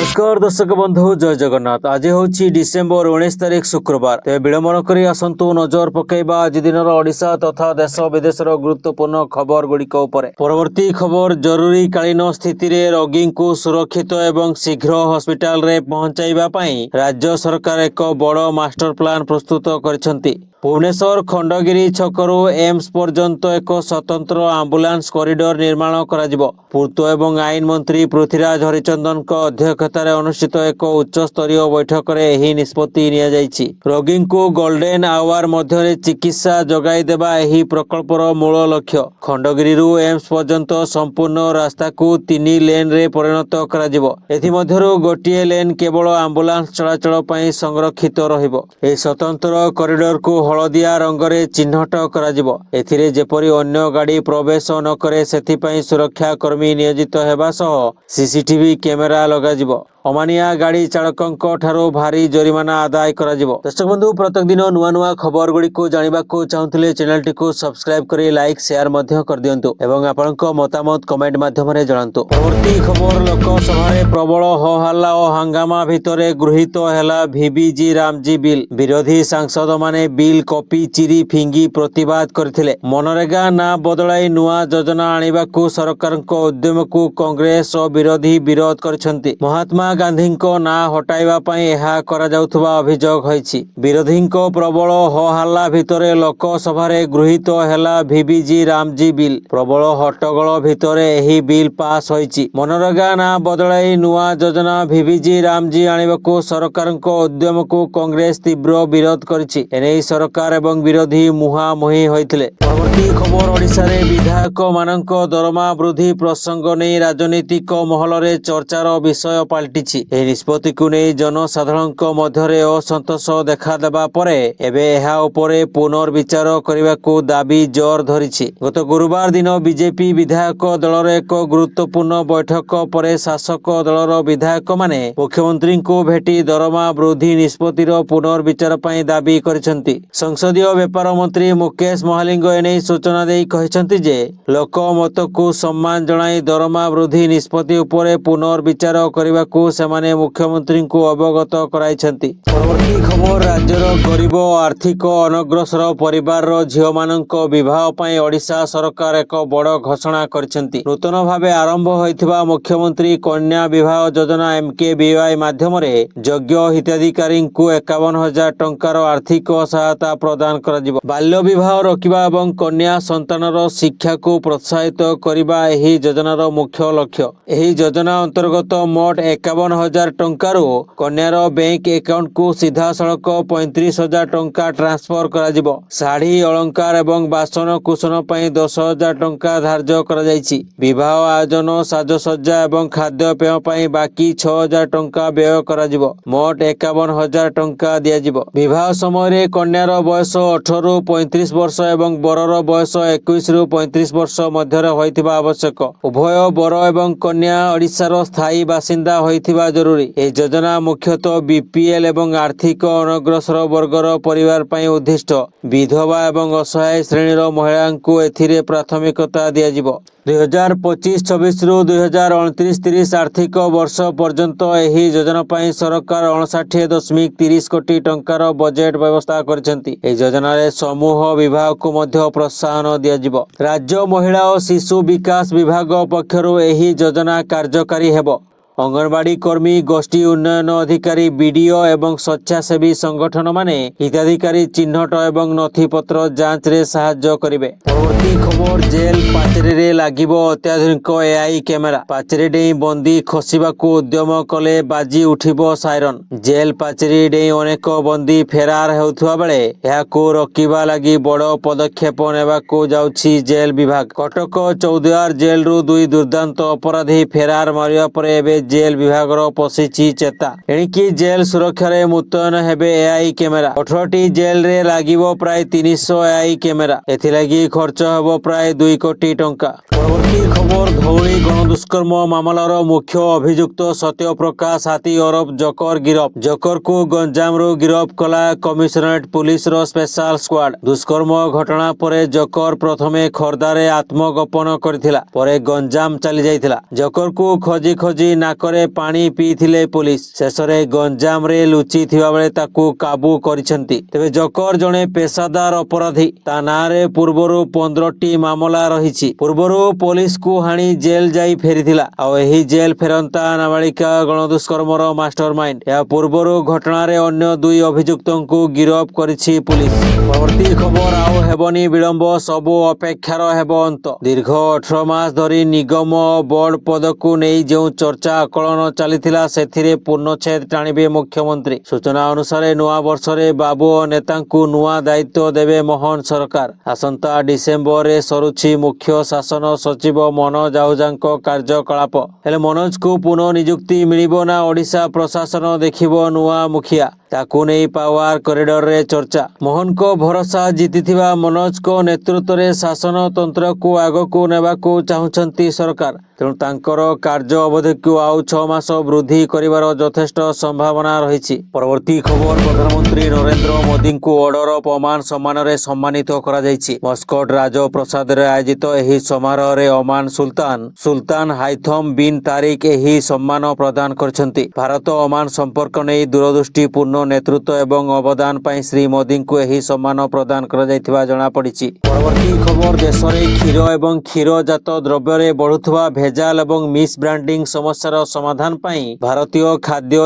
नमस्कार दर्शक बंधु जय जगन्नाथ। आज हूँ डिसेम्बर 19 तारिख शुक्रवार। तेज विलंबन करी आसंतु नजर पकेबा आज दिन ओडिशा तथा देश विदेशर गुरुत्वपूर्ण खबर गुड़िक परवर्ती खबर जरूरी कालीन स्थिति रे रोगी को सुरक्षित एवं शीघ्र हॉस्पिटल रे पहुंचाइबा पई राज्य सरकार एक बड़ मास्टर प्लान प्रस्तुत करिसेंती। भुवनेश्वर खंडगिरी छकरू एम्स पर्यंत एक स्वतंत्र आंबुलांस कॉरिडोर निर्माण कराजिबो। पूर्त एवं आईन मंत्री पृथ्वीराज हरिचंदन अध्यक्षतार अनुष्ठित एक उच्च स्तरीय बैठक में यह निष्पत्ति निया जायछि। रोगी को गोल्डन आवर मध्य चिकित्सा जगाई देबा एही प्रकल्पर मूल लक्ष्य। खंडगिरी एम्स पर्यंत संपूर्ण रास्ता को 3 लेन रे परिणत कराजिबो। एथिमध्यरु गोटिए लेन केवल आंबुलांस चलाचल पई संरक्षित रहिबो। ए स्वतंत्र कॉरिडोर को हलदिया रंगरे चिन्हट कराजिबो। एथिरे जेपरि अन्य गाड़ी प्रवेश न करे सेथिपई सुरक्षा कर्मी नियोजित हेबा सह सीसीटीवी कैमेरा लगाजिबो। अमानिया गाड़ी चालकों ठारो भारी जरिमाना आदाय कराजिबो। दर्शक बंधु प्रत्येक दिन नुआ नुआ खबर गुड़ी को जानिबा को चाहूले चैनल टी को सब्सक्राइब करी लाइक शेयर मध्य कर दियंतु एवं आपनको मतामत कमेंट माध्यम रे जणांतु। परवर्ती खबर लोकसभा रे प्रबल हो हल्ला और हंगामा भितरे गृहीत हेला VBG रामजी बिल। विरोधी सांसद माने बिल कॉपी चिरी फिंगी प्रतिवाद करथिले। मनरेगा ना बदलाई नुआ योजना आनिबाकू सरकारको उद्यम को कांग्रेस और विरोधी विरोध करछंती। महात्मा गांधी ना हटाइबा पई एहा करा जाउथबा अभियोग होईछि। विरोधी प्रबल हो हल्ला भितरे लोकसभा रे गृहीत हेला VBG रामजी बिल। प्रबल हट्टगोल भितरे एही बिल पास होईछि। मनरेगा ना बदलाई नुआ योजना VBG रामजी आनिबाकू सरकारको उद्यम को कांग्रेस तीव्र विरोध करिछि। एनै सरकार एवं विरोधी मुहांमुही होइथिले। परवर्ती खबर ओडिशा रे विधायक मानक दरमा वृद्धि प्रसंग नै राजनीतिक महल रे चर्चार विषय पाल्टिछि। एही निष्पत्ति को नै जनसाधारण मध्य असंतोष देखा देबा परे एबे एहा उपरे पुनर्विचार करबाकू दाबी जोर धरिछि। गत गुरुवार दिन बीजेपी विधायक दलर एक गुरुत्वपूर्ण बैठक परे शासक दलर विधायक माने मुख्यमंत्री को भेटी दरमा वृद्धि निष्पत्तिर पुनर्विचार पई दाबी करिसेंती। संसदीय व्यापार मंत्री मुकेश महालिंग एनै सूचना देई कहिसेंती जे लोकमत को सम्मान जणाई दरमा वृद्धि निष्पत्ति उपरे पुनर्विचार करबाकू सेमाने मुख्यमंत्री को अवगत कराइछंती। परवर्ती खबर राज्यर गरीब आर्थिक अनग्रसर परिवार झियो मानक विवाह पई ओडिशा सरकार एक बड़ घोषणा करिसेंती। नूतन भावे आरंभ होइथिबा मुख्यमंत्री कन्या विवाह योजना MKBY माध्यम रे योग्य हिताधिकारी को 51,000 टंकार आर्थिक सहायता प्रदान कराजिबो। बाल्य विवाह रोकिबा एवं कन्या संतानर शिक्षा को प्रोत्साहित करबा एही योजनार मुख्य लक्ष्य। एही योजना अंतर्गत मोट 51,000 टंकारु कन्यार बैंक अकाउंट को सीधा सड़क 35,000 टंका ट्रांसफर कराजिबो। साड़ी अलंकार एवं बासन कुसन पई 10,000 टंका धार्य करा जायछि। विवाह आयोजन साजसज्जा एवं खाद्य पेय पई बाकी 6,000 टंका व्यय कराजिबो। मोट 51,000 टंका दियाजिबो। विवाह समय रे कन्यार बयस 18 रु 35 वर्ष एवं बरर बयस 21 रु 35 वर्ष मध्य होइथिबा आवश्यक। उभय बर एवं कन्या ओडिशार स्थायी बासिंदा होइथिबा जरूरी। ए योजना मुख्यतः BPL एवं आर्थिक अनग्रसर वर्गर परिवार पई उद्दिष्ट। विधवा एवं असहाय श्रेणीर महिला को एथिरे प्राथमिकता दियाजिबो। 2025-26 रु 2029-30 आर्थिक वर्ष पर्यंत एही योजना पई सरकार 59.30 कोटी टंकार बजेट व्यवस्था करछंती। ए योजना रे समूह विवाह को मध्य प्रोत्साहन दियाजिबो। राज्य महिला और शिशु विकास विभाग पक्षरु एही योजना कार्यकारी हेबो। अंगनवाड़ी कर्मी गोष्ठी उन्नयन अधिकारी BDO एवं स्वेच्छासेवी संगठन माने हिताधिकारी चिन्हट एवं नथिपत्र जांच रे सहायता करिवे। परवर्ती खबर जेल पाचेरी रे लागिबो अत्याधुनिक AI कैमेरा। पाचेरी डेई बंदी खसिबाकू उद्यम कले बाजी उठिबो साइरन। जेल पाचेरी डेई अनेक बंदी फेरार हेउथुवा बेले एहाकू रोकिबा लागि बड़ पदक्षेप नेबाकू जाउछि जेल विभाग। कटक चौद्वार जेल रु 2 दुर्दांत अपराधी फेरार मारिया परे एबे जेल विभाग पशिछि चेता। एणिकी जेल सुरक्षा रे मुतयन हेबे AI कैमेरा। 18टी जेल रे लागिबो प्राय 300 AI कैमेरा। एथिलागी खर्च हेबो प्राय 2 कोटी टंका। পরবর্তী খবর ধৌଳି গণদুষ্কর্ম মামলার মুখ্য অভিযুক্ত সত্যপ্রকাশ হাতী ওরফ জকর গিরফ। জকরକୁ ଗଞ୍ଜାମରୁ ଗିରଫ କଲା କମିଶନରେଟ ପୁଲିସର ସ୍ପେଶାଲ ସ୍କ୍ୱାଡ। ଦୁଷ୍କର୍ମ ଘଟଣା ପରେ ଜକର ପ୍ରଥମେ ଖୋର୍ଦ୍ଧାରେ ଆତ୍ମଗୋପନ କରିଥିଲା, ପରେ ଗଞ୍ଜାମ ଚାଲି ଯାଇଥିଲା। ଜକରକୁ ଖୋଜି ଖୋଜି ନାକରେ ପାଣି ପିଇଥିଲେ ପୁଲିସ। ଶେଷରେ ଗଞ୍ଜାମରେ ଲୁଚି ଥିବାବେଳେ ତାକୁ କାବୁ କରିଛନ୍ତି। ତେବେ ଜକର ଜଣେ ପେଶାଦାର ଅପରାଧୀ। ତା ନାଁରେ ପୂର୍ବରୁ 15ଟି ମାମଲା ରହିଛି। ପୂର୍ବରୁ ପୋଲିସକୁ ହାଣି ଜେଲ ଯାଇ ଫେରିଥିଲା। ଆଉ ଏହି ଜେଲ ଫେରନ୍ତା ନାବାଳିକା ଗଣଦୁଷ୍କର୍ମର ମାଷ୍ଟର ମାଇଣ୍ଡ। ଏହା ପୂର୍ବରୁ ଘଟଣାରେ ଅନ୍ୟ 2 ଅଭିଯୁକ୍ତଙ୍କୁ ଗିରଫ କରିଛି ପୁଲିସ। ପରବର୍ତ୍ତୀ ଖବର ଆଉ ହେବନି ବିଳମ୍ବ, ସବୁ ଅପେକ୍ଷାର ହେବ ଅନ୍ତ। ଦୀର୍ଘ 18 ମାସ ଧରି ନିଗମ ଓ ବୋର୍ଡ ପଦକୁ ନେଇ ଯେଉଁ ଚର୍ଚ୍ଚା ଆକଳନ ଚାଲିଥିଲା, ସେଥିରେ ପୂର୍ଣ୍ଣଚ୍ଛେଦ ଟାଣିବେ ମୁଖ୍ୟମନ୍ତ୍ରୀ। ସୂଚନା ଅନୁସାରେ ନୂଆ ବର୍ଷରେ ବାବୁ ଓ ନେତାଙ୍କୁ ନୂଆ ଦାୟିତ୍ୱ ଦେବେ ମୋହନ ସରକାର। ଆସନ୍ତା ଡିସେମ୍ବରରେ ସରୁଛି ମୁଖ୍ୟ ଶାସନ ସଚିବ ମନୋଜ ଆହୁଜାଙ୍କ କାର୍ଯ୍ୟକଳାପ। ହେଲେ ମନୋଜକୁ ପୁନଃ ନିଯୁକ୍ତି ମିଳିବ ନା ଓଡ଼ିଶା ପ୍ରଶାସନ ଦେଖିବ ନୂଆ ମୁଖିଆ? ତାକୁ ନେଇ ପାୱାର କରିଡରରେ ଚର୍ଚ୍ଚା। ମୋହନଙ୍କ ଭରସା ଜିତିଥିବା ମନୋଜଙ୍କ ନେତୃତ୍ୱରେ ଶାସନତନ୍ତ୍ରକୁ ଆଗକୁ ନେବାକୁ ଚାହୁଁଛନ୍ତି ସରକାର। ତେଣୁ ତାଙ୍କର କାର୍ଯ୍ୟ ଅବଧିକୁ ଆଉ 6 ମାସ ବୃଦ୍ଧି କରିବାର ଯଥେଷ୍ଟ ସମ୍ଭାବନା ରହିଛି। ପରବର୍ତ୍ତୀ ଖବର ପ୍ରଧାନମନ୍ତ୍ରୀ ନରେନ୍ଦ୍ର ମୋଦିଙ୍କୁ ଅର୍ଡର ଅଫ ଓମାନ ସମ୍ମାନରେ ସମ୍ମାନିତ କରାଯାଇଛି। ମସ୍କଟ ରାଜପ୍ରସାଦରେ ଆୟୋଜିତ ଏହି ସମାରୋହରେ ଓମାନ ସୁଲତାନ ହାଇଥମ ବିନ୍ ତାରିକ ଏହି ସମ୍ମାନ ପ୍ରଦାନ କରିଛନ୍ତି। ଭାରତ ଓମାନ ସମ୍ପର୍କ ନେଇ ଦୂରଦୃଷ୍ଟିପୂର୍ଣ୍ଣ ନେତୃତ୍ୱ ଏବଂ ଅବଦାନ ପାଇଁ ଶ୍ରୀ ମୋଦିଙ୍କୁ ଏହି ସମ୍ମାନ ପ୍ରଦାନ କରାଯାଇଥିବା ଜଣାପଡ଼ିଛି। ପରବର୍ତ୍ତୀ ଖବର ଦେଶରେ କ୍ଷୀର ଏବଂ କ୍ଷୀରଜାତ ଦ୍ରବ୍ୟରେ ବଢୁଥିବା ଭେଜାଲ ଏବଂ ମିସ୍ ବ୍ରାଣ୍ଡିଂ ସମସ୍ୟାର ସମାଧାନ ପାଇଁ ଭାରତୀୟ ଖାଦ୍ୟ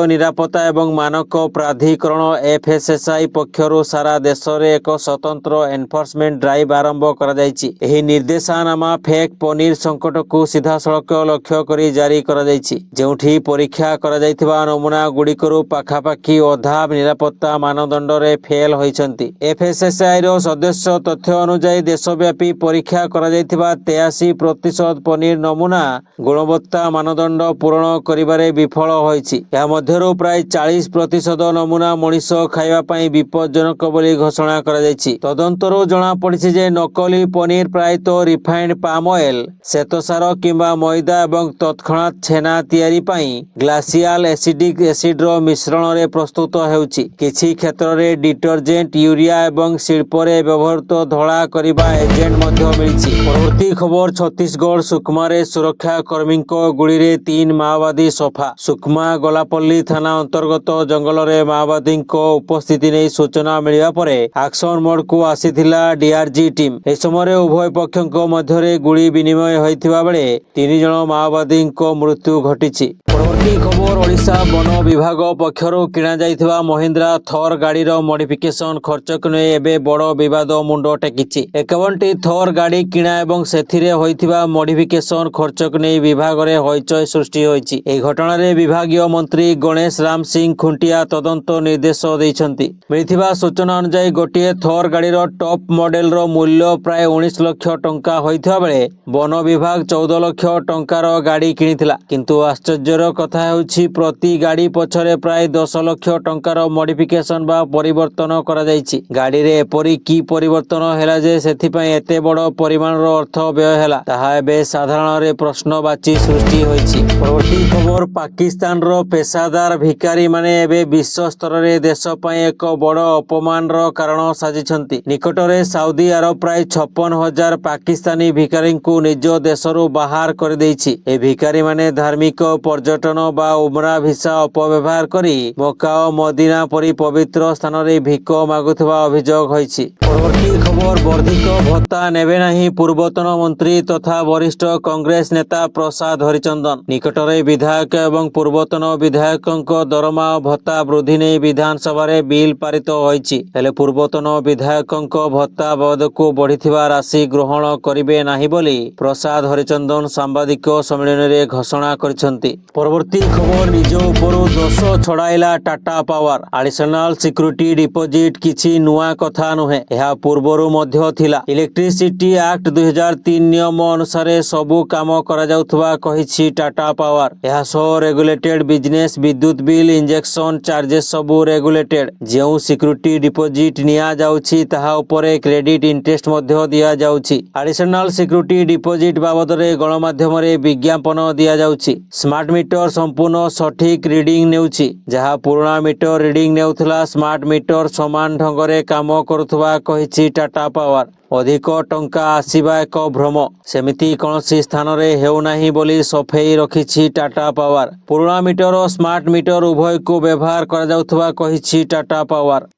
ନିରାପତ୍ତା ଏବଂ ମାନକ ପ୍ରାଧିକରଣ FSSAI ପକ୍ଷରୁ ସାରା ଦେଶରେ ଏକ ସ୍ୱତନ୍ତ୍ର ଏନଫୋର୍ସମେଣ୍ଟ ଡ୍ରାଇଭ୍ ଆରମ୍ଭ କରାଯାଇଛି। ଏହି ନିର୍ଦ୍ଦେଶାନାମା ଫେକ୍ ପନିର ସଂକଟକୁ ସିଧାସଳଖ ଲକ୍ଷ୍ୟ କରି ଜାରି କରାଯାଇଛି, ଯେଉଁଠି ପରୀକ୍ଷା କରାଯାଇଥିବା ନମୁନା ଗୁଡ଼ିକରୁ ପାଖାପାଖି ଅଧା ନିରାପତ୍ତା ମାନଦଣ୍ଡରେ ଫେଲ୍ ହୋଇଛନ୍ତି। FSSAIର ସଦସ୍ୟ ତଥ୍ୟ ଅନୁଯାୟୀ ଦେଶବ୍ୟାପୀ ପରୀକ୍ଷା କରାଯାଇଥିବା 83% ପନିର ନମୁନା ଗୁଣବତ୍ତା ମାନଦଣ୍ଡ ପୂରଣ କରିବାରେ ବିଫଳ ହୋଇଛି। ଏହା ମଧ୍ୟରୁ ପ୍ରାୟ 40% ନମୁନା ମଣିଷ ଖାଇବା ପାଇଁ ବିପଜ୍ଜନକ ବୋଲି ଘୋଷଣା କରାଯାଇଛି। ତଦନ୍ତରୁ ଜଣାପଡ଼ିଛି ଯେ ନକଲି ପନିର ପ୍ରାୟତଃ ରିଫାଇଣ୍ଡ ପାମ୍ ଅଏଲ, ଶ୍ୱେତସାର କିମ୍ବା ମଇଦା ଏବଂ ତତ୍କ୍ଷଣାତ ଛେନା ତିଆରି ପାଇଁ ଗ୍ଲାସିଆଲ ଏସିଡିକ୍ ଏସିଡର ମିଶ୍ରଣରେ ପ୍ରସ୍ତୁତ ହେଉଛି। କିଛି କ୍ଷେତ୍ରରେ ଡିଟରଜେଣ୍ଟ, ୟୁରିଆ ଏବଂ ଶିଳ୍ପରେ ବ୍ୟବହୃତ ଧଳା କରିବା ଏଜେଣ୍ଟ ମଧ୍ୟ ମିଳିଛି। ପରବର୍ତ୍ତୀ ଖବର ଛତିଶଗଡ଼ ସୁକମାରେ ସୁରକ୍ଷା କର୍ମୀଙ୍କ ଗୁଳିରେ 3 ମାଓବାଦୀ ସଫା। ସୁକମା ଗୋଲାପଲ୍ଲୀ ଥାନା ଅନ୍ତର୍ଗତ ଜଙ୍ଗଲରେ ମାଓବାଦୀଙ୍କ ଉପସ୍ଥିତି ନେଇ ସୂଚନା ମିଳିବା ପରେ ଆକ୍ସନ ମୋଡକୁ ଆସିଥିଲା DRG ଟିମ୍। ଏହି ସମୟରେ ଉଭୟ ପକ୍ଷଙ୍କ ମଧ୍ୟରେ ଗୁଳି ବିନିମୟ ହୋଇଥିବା ବେଳେ 3 ଜଣ ମାଓବାଦୀଙ୍କ ମୃତ୍ୟୁ ଘଟିଛି। ପରବର୍ତ୍ତୀ ଖବର ଓଡ଼ିଶା ବନ ବିଭାଗ ପକ୍ଷରୁ କିଣାଯାଇଥିବା ମହିନ୍ଦ୍ରା ଥର ଗାଡ଼ିର ମଡିଫିକେସନ ଖର୍ଚ୍ଚକୁ ନେଇ ଏବେ ବଡ଼ ବିବାଦ ମୁଣ୍ଡ ଟେକିଛି। 51ଟି ଥର ଗାଡ଼ି କିଣା ଏବଂ ସେଥିରେ ହୋଇଥିବା ମଡିଫିକେସନ ଖର୍ଚ୍ଚକୁ ନେଇ ବିଭାଗରେ ହଇଚଇ ସୃଷ୍ଟି ହୋଇଛି। ଏହି ଘଟଣାରେ ବିଭାଗୀୟ ମନ୍ତ୍ରୀ ଗଣେଶ ରାମ ସିଂ ଖୁଣ୍ଟିଆ ତଦନ୍ତ ନିର୍ଦ୍ଦେଶ ଦେଇଛନ୍ତି। ମିଳିଥିବା ସୂଚନା ଅନୁଯାୟୀ ଗୋଟିଏ ଥର ଗାଡ଼ିର ଟପ୍ ମଡେଲର ମୂଲ୍ୟ ପ୍ରାୟ 19 ଲକ୍ଷ ଟଙ୍କା ହୋଇଥିବା ବେଳେ ବନ ବିଭାଗ 14 ଲକ୍ଷ ଟଙ୍କାର ଗାଡ଼ି କିଣିଥିଲା। କିନ୍ତୁ ଆଶ୍ଚର୍ଯ୍ୟର କଥା ହେଉଛି ପ୍ରତି ଗାଡ଼ି ପଛରେ ପ୍ରାୟ 10 ଲକ୍ଷ ଟଙ୍କାର ମଡିଫିକେସନ ବା ପରିବର୍ତ୍ତନ କରାଯାଇଛି। ଗାଡ଼ିରେ ଏପରି କି ପରିବର୍ତ୍ତନ ହେଲା ଯେ ସେଥିପାଇଁ ଏତେ ବଡ଼ ପରିମାଣର ଅର୍ଥ ବ୍ୟୟ ହେଲା, ତାହା ଏବେ ସାଧାରଣରେ ପ୍ରଶ୍ନବାଚୀ ସୃଷ୍ଟି ହୋଇଛି। ପରବର୍ତ୍ତୀ ଖବର ପାକିସ୍ତାନର ପେଶାଦାର ଭିକାରୀମାନେ ଏବେ ବିଶ୍ୱ ସ୍ତରରେ ଦେଶ ପାଇଁ ଏକ ବଡ଼ ଅପମାନର କାରଣ ସାଜିଛନ୍ତି। ନିକଟରେ ସାଉଦି ଆରବ ପ୍ରାୟ 56,000 ପାକିସ୍ତାନୀ ଭିକାରୀଙ୍କୁ ନିଜ ଦେଶରୁ ବାହାର କରିଦେଇଛି। ଏହି ଭିକାରୀମାନେ ଧାର୍ମିକ ପର୍ଯ୍ୟଟନ ବା ଉମ୍ରା ଭିସା ଅପବ୍ୟବହାର କରି ମକ୍କା ଓ ମଦିନା ପରି ପବିତ୍ର ସ୍ଥାନରେ ଭିକ ମାଗୁଥିବା ଅଭିଯୋଗ ହୋଇଛି। ପରବର୍ତ୍ତୀ ଖବର ବର୍ଦ୍ଧିତ ଭତ୍ତା ନେବେ ନାହିଁ ପୂର୍ବତନ ମନ୍ତ୍ରୀ ତଥା ବରିଷ୍ଠ କଂଗ୍ରେସ ନେତା ପ୍ରସାଦ ହରିଚନ୍ଦନ। ନିକଟରେ ବିଧାୟକ ଏବଂ ପୂର୍ବତନ ବିଧାୟକଙ୍କ ଦରମା ଓ ଭତ୍ତା ବୃଦ୍ଧି ନେଇ ବିଧାନସଭାରେ ବିଲ୍ ପାରିତ ହୋଇଛି। ହେଲେ ପୂର୍ବତନ ବିଧାୟକଙ୍କ ଭତ୍ତା ବାବଦକୁ ବଢ଼ିଥିବା ରାଶି ଗ୍ରହଣ କରିବେ ନାହିଁ ବୋଲି ପ୍ରସାଦ ହରିଚନ୍ଦନ ସାମ୍ବାଦିକ ସମ୍ମିଳନୀରେ ଘୋଷଣା କରିଛନ୍ତି। ପରବର୍ତ୍ତୀ ପରବର୍ତ୍ତୀ ଖବର ନିଜ ଉପରୁ ଦୋଷ ଛଡାଇଲା Tata power. Additional security deposit କିଛି ନୂଆ କଥା ନୁହେଁ, ଏହା ପୂର୍ବରୁ ମଧ୍ୟ ଥିଲା। ଇଲେକ୍ଟ୍ରିସିଟି ଆକ୍ଟ 2003 ନିୟମ ଅନୁସାରେ ସବୁ କାମ କରାଯାଉଥିବା କହିଛି ଟାଟା ପାୱାର। ଏହା ସହ ରେଗୁଲେଟେଡ ବିଜନେସ, ବିଦ୍ୟୁତ ବିଲ୍, ଇଞ୍ଜେକ୍ସନ ଚାର୍ଜେସ୍ ସବୁ ରେଗୁଲେଟେଡ। ଯେଉଁ ସିକ୍ୟୁରିଟି ଡିପୋଜିଟ୍ ନିଆଯାଉଛି ତାହା ଉପରେ କ୍ରେଡିଟ୍ ଇଣ୍ଟରେଷ୍ଟ ମଧ୍ୟ ଦିଆଯାଉଛି। ଆଡିସନାଲ ସିକ୍ୟୁରିଟି ଡିପୋଜିଟ୍ ବାବଦରେ ଗଣମାଧ୍ୟମରେ ବିଜ୍ଞାପନ ଦିଆଯାଉଛି। ସ୍ମାର୍ଟ ମିଟର ସମ୍ପୂର୍ଣ୍ଣ ସଠିକ ରିଡିଂ ନେଉଛି। ଯାହା ପୁରୁଣା ମିଟର ରିଡିଂ ନେଉଥିଲା, ସ୍ମାର୍ଟ ମିଟର ସମାନ ଢଙ୍ଗରେ କାମ କରୁଥିବା କହିଛି ଟାଟା ପାୱାର। ଅଧିକ ଟଙ୍କା ଆସିବା ଏକ ଭ୍ରମ, ସେମିତି କୌଣସି ସ୍ଥାନରେ ହେଉନାହିଁ ବୋଲି ସଫେଇ ରଖିଛି ଟାଟା ପାୱାର। ପୁରୁଣା ମିଟର ଓ ସ୍ମାର୍ଟ ମିଟର ଉଭୟକୁ ବ୍ୟବହାର କରାଯାଉଥିବା କହିଛି ଟାଟା ପାୱାର।